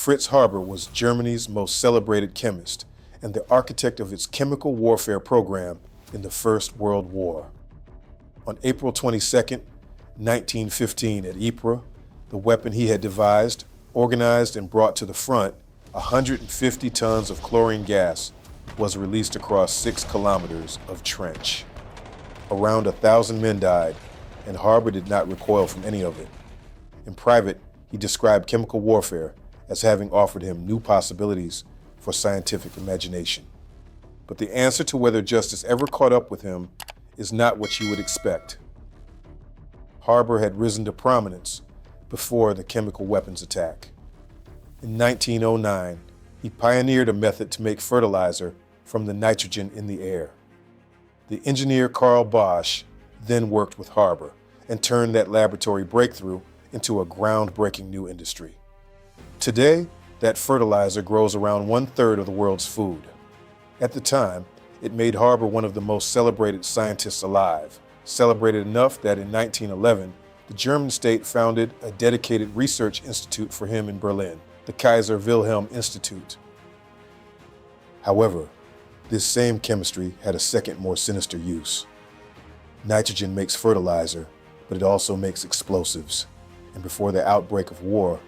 Fritz Haber was Germany's most celebrated chemist and the architect of its chemical warfare program in the First World War. On April 22, 1915, at Ypres, the weapon he had devised, organized, and brought to the front, 150 tons of chlorine gas, was released across 6 kilometers of trench. Around 1,000 men died, and Haber did not recoil from any of it. In private, he described chemical warfare as having offered him new possibilities for scientific imagination. But the answer to whether justice ever caught up with him is not what you would expect. Haber had risen to prominence before the chemical weapons attack. In 1909, he pioneered a method to make fertilizer from the nitrogen in the air. The engineer Carl Bosch then worked with Haber and turned that laboratory breakthrough into a groundbreaking new industry. Today, that fertilizer grows around 1/3 of the world's food. At the time, it made Haber one of the most celebrated scientists alive, celebrated enough that in 1911, the German state founded a dedicated research institute for him in Berlin, the Kaiser Wilhelm Institute. However, this same chemistry had a second, more sinister use. Nitrogen makes fertilizer, but it also makes explosives. And before the outbreak of war,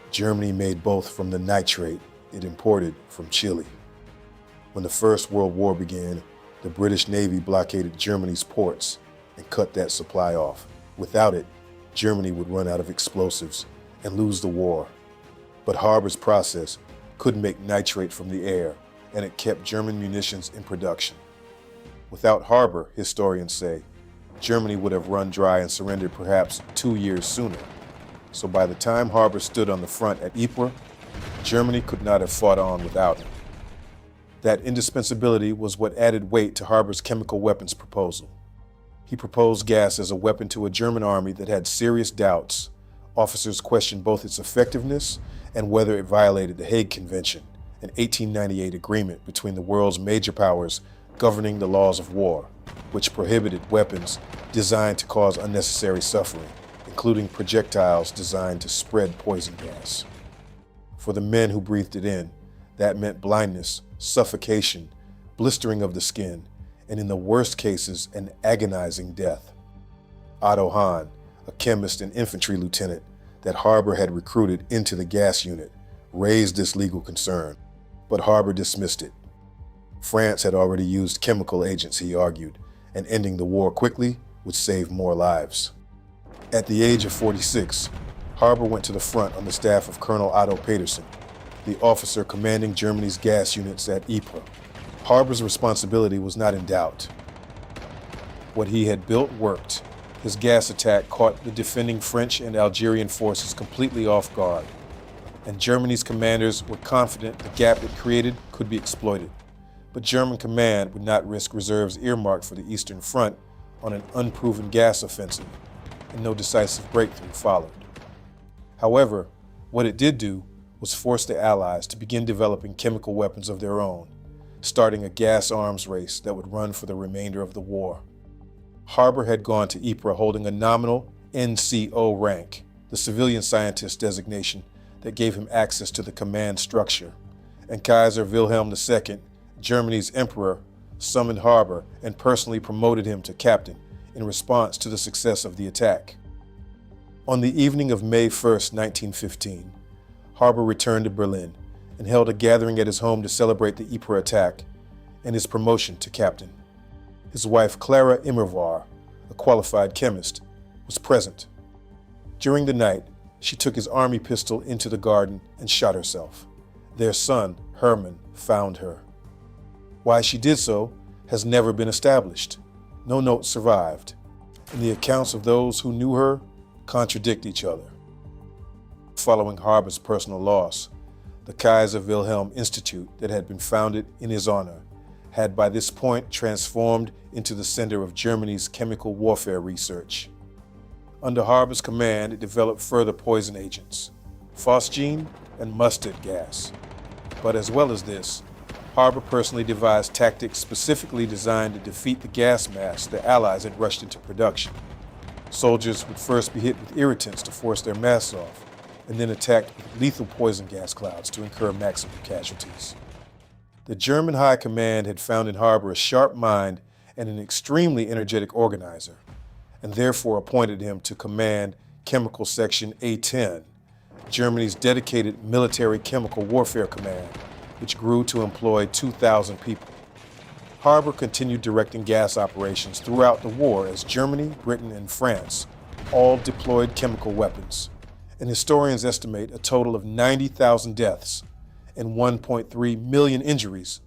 Germany made both from the nitrate it imported from Chile. When the First World War began, the British Navy blockaded Germany's ports and cut that supply off. Without it, Germany would run out of explosives and lose the war. But Haber's process could make nitrate from the air, and it kept German munitions in production. Without Haber, historians say, Germany would have run dry and surrendered perhaps 2 years sooner. So by the time Haber stood on the front at Ypres, Germany could not have fought on without him. That indispensability was what added weight to Haber's chemical weapons proposal. He proposed gas as a weapon to a German army that had serious doubts. Officers questioned both its effectiveness and whether it violated the Hague Convention, an 1898 agreement between the world's major powers governing the laws of war, which prohibited weapons designed to cause unnecessary suffering, including projectiles designed to spread poison gas. For the men who breathed it in, that meant blindness, suffocation, blistering of the skin, and in the worst cases, an agonizing death. Otto Hahn, a chemist and infantry lieutenant that Haber had recruited into the gas unit, raised this legal concern, but Haber dismissed it. France had already used chemical agents, he argued, and ending the war quickly would save more lives. At the age of 46, Haber went to the front on the staff of Colonel Otto Petersen, the officer commanding Germany's gas units at Ypres. Haber's responsibility was not in doubt. What he had built worked. His gas attack caught the defending French and Algerian forces completely off guard, and Germany's commanders were confident the gap it created could be exploited. But German command would not risk reserves earmarked for the Eastern Front on an unproven gas offensive, and no decisive breakthrough followed. However, what it did do was force the Allies to begin developing chemical weapons of their own, starting a gas arms race that would run for the remainder of the war. Haber had gone to Ypres holding a nominal NCO rank, the civilian scientist designation that gave him access to the command structure, and Kaiser Wilhelm II, Germany's emperor, summoned Haber and personally promoted him to captain in response to the success of the attack. On the evening of May 1st, 1915, Haber returned to Berlin and held a gathering at his home to celebrate the Ypres attack and his promotion to captain. His wife, Clara Immerwahr, a qualified chemist, was present. During the night, she took his army pistol into the garden and shot herself. Their son, Hermann, found her. Why she did so has never been established. No notes survived, and the accounts of those who knew her contradict each other. Following Haber's personal loss, the Kaiser Wilhelm Institute that had been founded in his honor had by this point transformed into the center of Germany's chemical warfare research. Under Haber's command, it developed further poison agents, phosgene and mustard gas. But as well as this, Haber personally devised tactics specifically designed to defeat the gas mask the Allies had rushed into production. Soldiers would first be hit with irritants to force their masks off, and then attacked with lethal poison gas clouds to incur maximum casualties. The German High Command had found in Haber a sharp mind and an extremely energetic organizer, and therefore appointed him to command Chemical Section A-10, Germany's dedicated military chemical warfare command, which grew to employ 2,000 people. Haber continued directing gas operations throughout the war as Germany, Britain, and France all deployed chemical weapons, and historians estimate a total of 90,000 deaths and 1.3 million injuries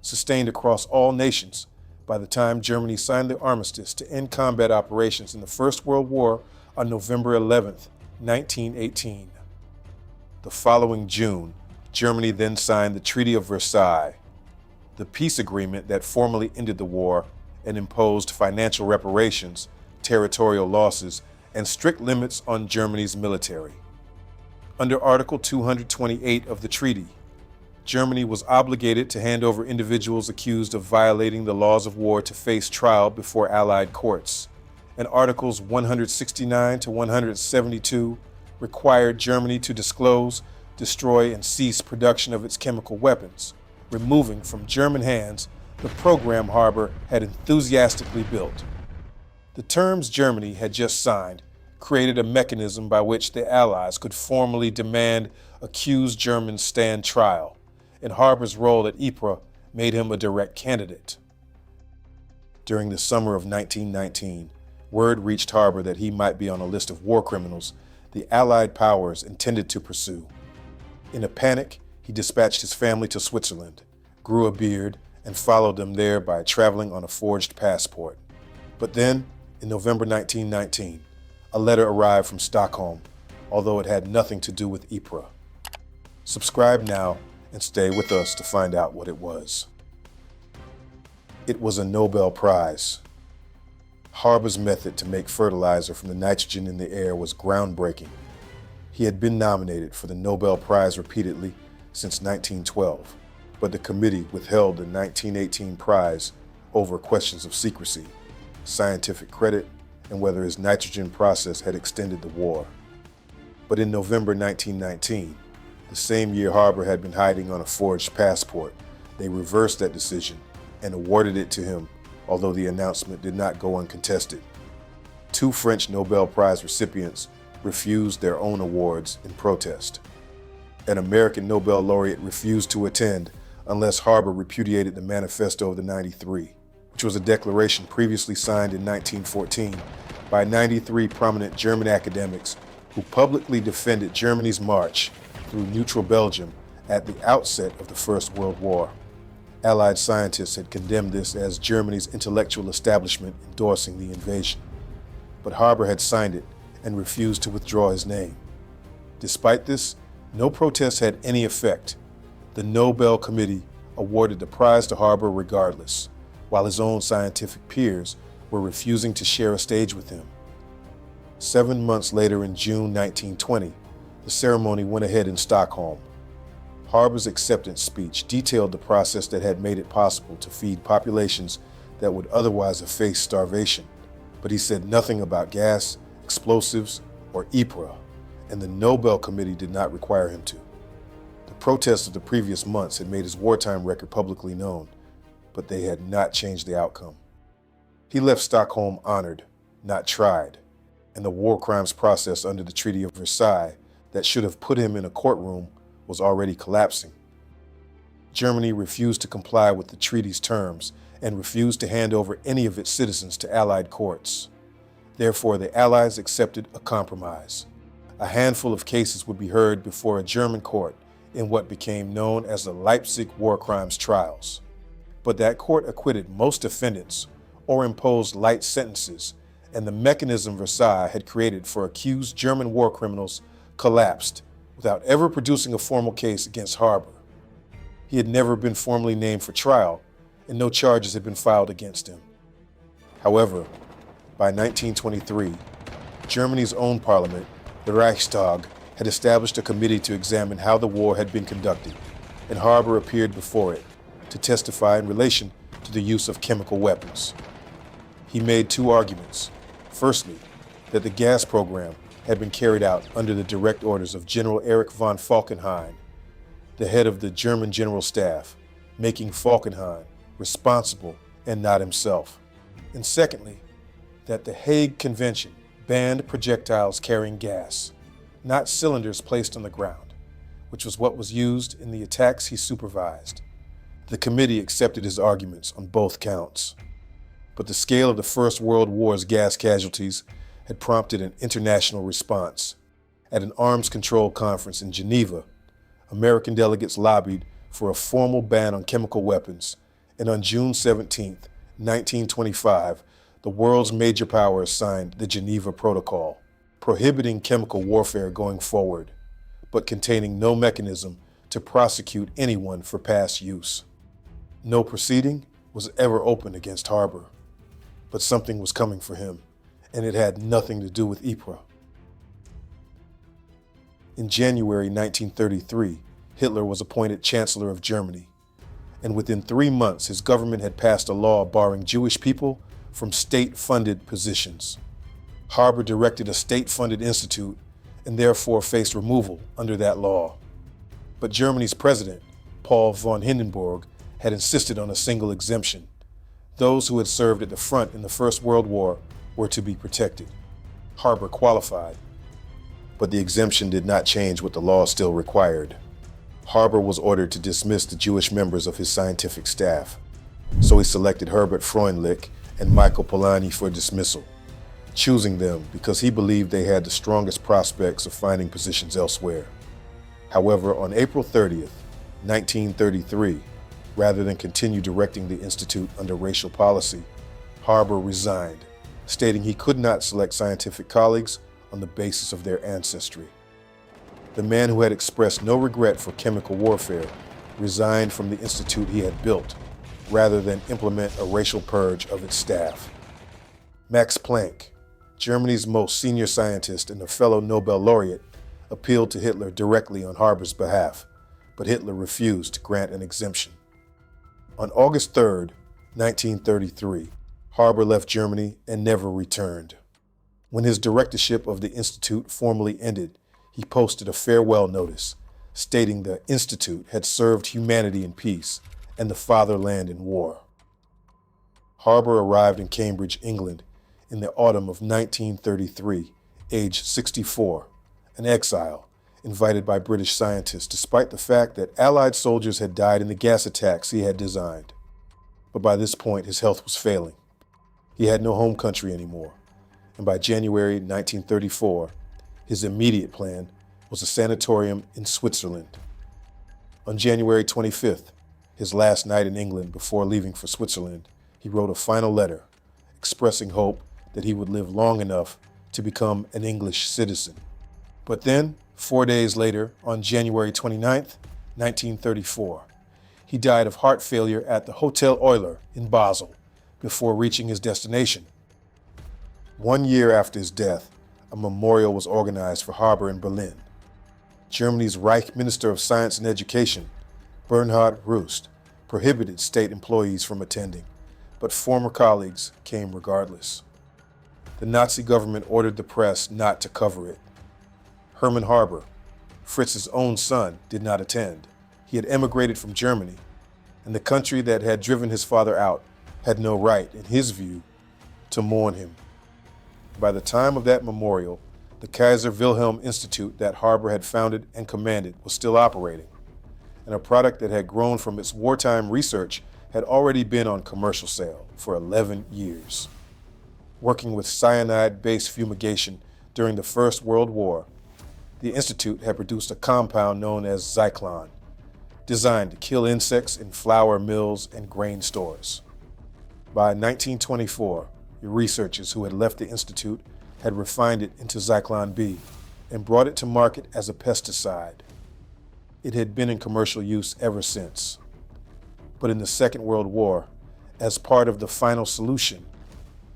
sustained across all nations by the time Germany signed the armistice to end combat operations in the First World War on November 11, 1918. The following June, Germany then signed the Treaty of Versailles, the peace agreement that formally ended the war and imposed financial reparations, territorial losses, and strict limits on Germany's military. Under Article 228 of the treaty, Germany was obligated to hand over individuals accused of violating the laws of war to face trial before Allied courts, and Articles 169 to 172 required Germany to disclose, destroy, and cease production of its chemical weapons, removing from German hands the program Haber had enthusiastically built. The terms Germany had just signed created a mechanism by which the Allies could formally demand accused Germans stand trial, and Haber's role at Ypres made him a direct candidate. During the summer of 1919, word reached Haber that he might be on a list of war criminals the Allied powers intended to pursue. In a panic, he dispatched his family to Switzerland, grew a beard, and followed them there by traveling on a forged passport. But then, in November 1919, a letter arrived from Stockholm, although it had nothing to do with Ypres. Subscribe now and stay with us to find out what it was. It was a Nobel Prize. Haber's method to make fertilizer from the nitrogen in the air was groundbreaking. He had been nominated for the Nobel Prize repeatedly since 1912, but the committee withheld the 1918 prize over questions of secrecy, scientific credit, and whether his nitrogen process had extended the war. But in November 1919, the same year Haber had been hiding on a forged passport, they reversed that decision and awarded it to him, although the announcement did not go uncontested. 2 French Nobel Prize recipients refused their own awards in protest. An American Nobel laureate refused to attend unless Haber repudiated the Manifesto of the 93, which was a declaration previously signed in 1914 by 93 prominent German academics who publicly defended Germany's march through neutral Belgium at the outset of the First World War. Allied scientists had condemned this as Germany's intellectual establishment endorsing the invasion. But Haber had signed it and refused to withdraw his name. Despite this, no protest had any effect. The Nobel Committee awarded the prize to Haber regardless, while his own scientific peers were refusing to share a stage with him. 7 months later, in June 1920, the ceremony went ahead in Stockholm. Haber's acceptance speech detailed the process that had made it possible to feed populations that would otherwise have faced starvation, but he said nothing about gas, explosives, or Ypres, and the Nobel Committee did not require him to. The protests of the previous months had made his wartime record publicly known, but they had not changed the outcome. He left Stockholm honored, not tried, and the war crimes process under the Treaty of Versailles that should have put him in a courtroom was already collapsing. Germany refused to comply with the treaty's terms and refused to hand over any of its citizens to Allied courts. Therefore, the Allies accepted a compromise. A handful of cases would be heard before a German court in what became known as the Leipzig War Crimes Trials. But that court acquitted most defendants or imposed light sentences, and the mechanism Versailles had created for accused German war criminals collapsed without ever producing a formal case against Haber. He had never been formally named for trial, and no charges had been filed against him. However, by 1923, Germany's own parliament, the Reichstag, had established a committee to examine how the war had been conducted, and Haber appeared before it to testify in relation to the use of chemical weapons. He made 2 arguments. Firstly, that the gas program had been carried out under the direct orders of General Erich von Falkenhayn, the head of the German General Staff, making Falkenhayn responsible and not himself. And secondly, that the Hague Convention banned projectiles carrying gas, not cylinders placed on the ground, which was what was used in the attacks he supervised. The committee accepted his arguments on both counts. But the scale of the First World War's gas casualties had prompted an international response. At an arms control conference in Geneva, American delegates lobbied for a formal ban on chemical weapons, and on June 17, 1925, the world's major powers signed the Geneva Protocol, prohibiting chemical warfare going forward, but containing no mechanism to prosecute anyone for past use. No proceeding was ever opened against Haber, but something was coming for him, and it had nothing to do with Ypres. In January 1933, Hitler was appointed Chancellor of Germany, and within 3 months his government had passed a law barring Jewish people from state-funded positions. Haber directed a state-funded institute and therefore faced removal under that law. But Germany's president, Paul von Hindenburg, had insisted on a single exemption. Those who had served at the front in the First World War were to be protected. Haber qualified, but the exemption did not change what the law still required. Haber was ordered to dismiss the Jewish members of his scientific staff, so he selected Herbert Freundlich and Michael Polanyi for dismissal, choosing them because he believed they had the strongest prospects of finding positions elsewhere. However, on April 30th, 1933, rather than continue directing the institute under racial policy, Haber resigned, stating he could not select scientific colleagues on the basis of their ancestry. The man who had expressed no regret for chemical warfare resigned from the institute he had built, rather than implement a racial purge of its staff. Max Planck, Germany's most senior scientist and a fellow Nobel laureate, appealed to Hitler directly on Haber's behalf, but Hitler refused to grant an exemption. On August 3, 1933, Haber left Germany and never returned. When his directorship of the institute formally ended, he posted a farewell notice, stating the institute had served humanity in peace and the fatherland in war. Haber arrived in Cambridge, England, in the autumn of 1933, aged 64, an exile, invited by British scientists despite the fact that Allied soldiers had died in the gas attacks he had designed. But by this point, his health was failing. He had no home country anymore, and by January 1934, his immediate plan was a sanatorium in Switzerland. On January 25th, his last night in England before leaving for Switzerland, he wrote a final letter expressing hope that he would live long enough to become an English citizen. But then, 4 days later, on January 29th, 1934, he died of heart failure at the Hotel Euler in Basel before reaching his destination. 1 year after his death, a memorial was organized for Haber in Berlin. Germany's Reich Minister of Science and Education, Bernhard Rust, prohibited state employees from attending, but former colleagues came regardless. The Nazi government ordered the press not to cover it. Hermann Haber, Fritz's own son, did not attend. He had emigrated from Germany, and the country that had driven his father out had no right, in his view, to mourn him. By the time of that memorial, the Kaiser Wilhelm Institute that Haber had founded and commanded was still operating, and a product that had grown from its wartime research had already been on commercial sale for 11 years. Working with cyanide-based fumigation during the First World War, the Institute had produced a compound known as Zyklon, designed to kill insects in flour mills and grain stores. By 1924, the researchers who had left the Institute had refined it into Zyklon B and brought it to market as a pesticide. It had been in commercial use ever since. But in the Second World War, as part of the final solution,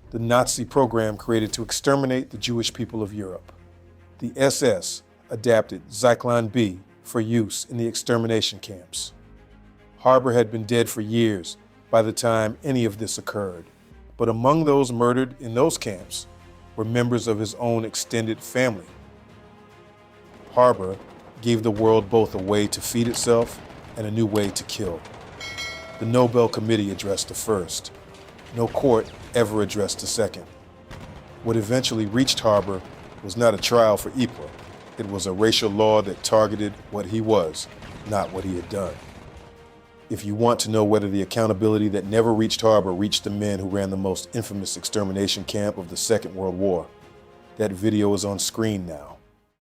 the Nazi program created to exterminate the Jewish people of Europe. The SS adapted Zyklon B for use in the extermination camps. Haber had been dead for years by the time any of this occurred, but among those murdered in those camps were members of his own extended family Haber gave the world both a way to feed itself and a new way to kill. The Nobel Committee addressed the first. No court ever addressed the second. What eventually reached Haber was not a trial for Ypres. It was a racial law that targeted what he was, not what he had done. If you want to know whether the accountability that never reached Haber reached the men who ran the most infamous extermination camp of the Second World War, that video is on screen now.